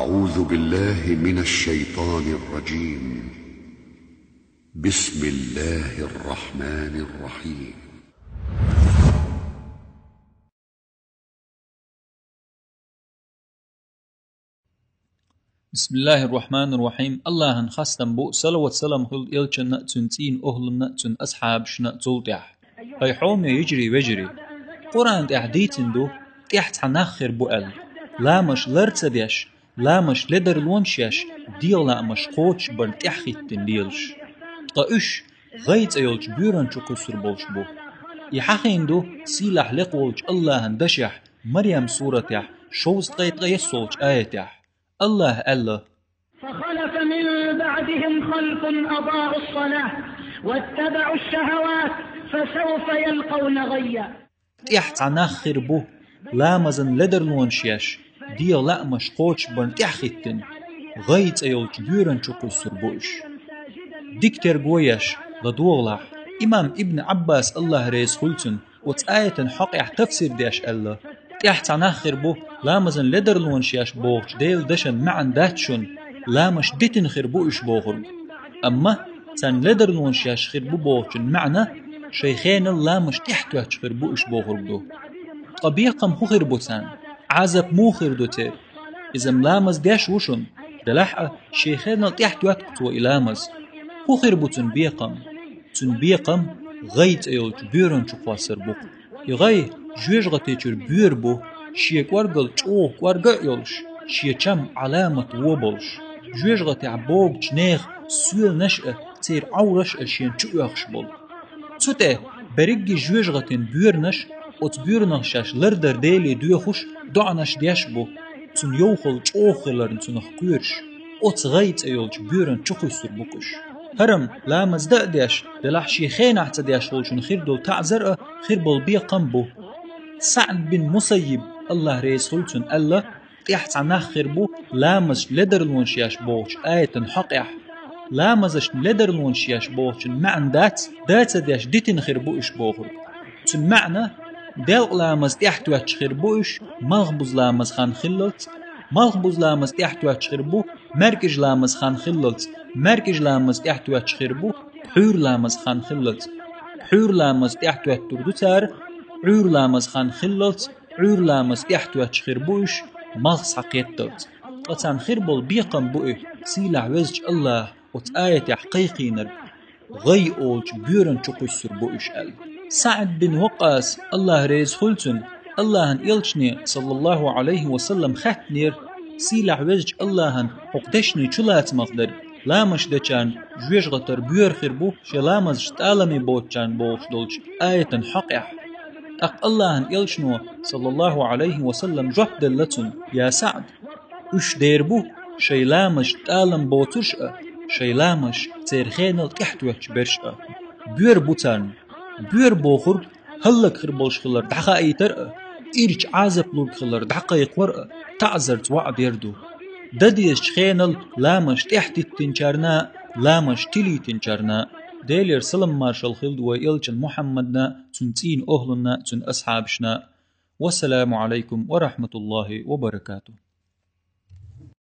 أعوذ بالله من الشيطان الرجيم. بسم الله الرحمن الرحيم. بسم الله الرحمن الرحيم. الله خستم بو صلوات سلام خل يلچن تنتين أهلنا تن أصحاب شنا تولتح هاي حوم يجري وجري قرآن تحديتن دو تحت نخر بؤل لا مش لرتديش لا مش لدر لونشيش ديال لا مش قوتش بر تحخيتن ديلش قاش غيت أيولش بيران شكسر بولش بو يحخين دو سيلح لقولش الله اندشح مريم سورة شوز قيت غيسولش آيتح الله فخلف من بعدهم خلف أضاعوا الصلاة واتبعوا الشهوات فسوف يلقون غيا تحت نخر بو لا مزن لدر لونشيش ديال لا مش قوتش بن تحخيتن غيت أيولش بيران شكسر بوش دكتور قويش لدوغلح إمام ابن عباس الله ريس خلتن وتآية حقيح تفسير ديش الله تحت نخر بو لا مزن لدر لونشيش بوغش ديل دشن معن داتشن لا مش ديتن خير بوش بوغل أما تن لدر لونشيش خير بو بوغشن معنى شيخين الله مش تحت خير بوش بوغل دو طبيقم هو خير بوتان عزب مو خير دوتير إذا ملامز ديش وشن دلحق شيخين تحت كتو إلامز هو خير بوتن بيقم تن بيقم غيت أيولج بيرن شقواسر بوق يغي جوج غتيجر بير بو شيك ورقل چوق ورقا يولش شيچم علامة وبولش جوج غتي عبوب جنيخ سويل نشأ تير عورش اشين چوخش بول توته بريجي جوج غتين بيرنش ات بيرنشش لردر ديلي دوخش دعنش ديش بو تن يوخل چوخلرن تنخ كورش ات غيت أيولج بيرن چوخسر بوكش هرم لا مزدق ديش دلح شيخين اعتديش ولشن خير دول تعزر خير بول بيقم بو سعد بن مسيب الله ريس خلتن الله تحت نخر بو لامز لدر لونشياش بوش آية حقيح لامزش لدر لونشياش بوش معنى دات ديش ديتن خير بوش بوخر تن معنى دل لامز تحت واتش خير بوش مغبوز لامز خان خلت مغبوز لامز تحت واتش خير بو مركج لامز خان خلت مركج لامز تحت واتش خير بو حور لامز خان خلت حور لامز تحت واتش تردتار عور لامز خان خلت عور لامز تحت واتش خير بوش مغص حقيقتت قطان خير بول بيقم بوئه سيلع وزج الله وتآية حقيقينر غي أولج بيرن چقسر بوئش أل سعد بن وقاص الله ريز خلتن الله إلشني صلى الله عليه وسلم ختنير سيلع وزج الله حقدشني چلات مقدر لامش دچان جوش غتر بير خير بو شلامز شتالمي بوچان بوش دولج آية حقيح أق الله إلشنو صلى الله عليه وسلم جهد دلتن يا سعد وش ديربو شيلامش تالم بوترش شيلامش تيرخين الكحت وحش برش بير بوتان بير بوخر هلك خربولش خلر دحقا ايتر إيرش عازب لوك خلر دحقا يقور تعزر توعد يردو دديش خينل لامش تحت تنشارنا لامش تلي تنشارنا ديلير سلم مارشال خلد وإلجن محمدنا تنتين أهلنا تن أصحابشنا والسلام عليكم ورحمة الله وبركاته.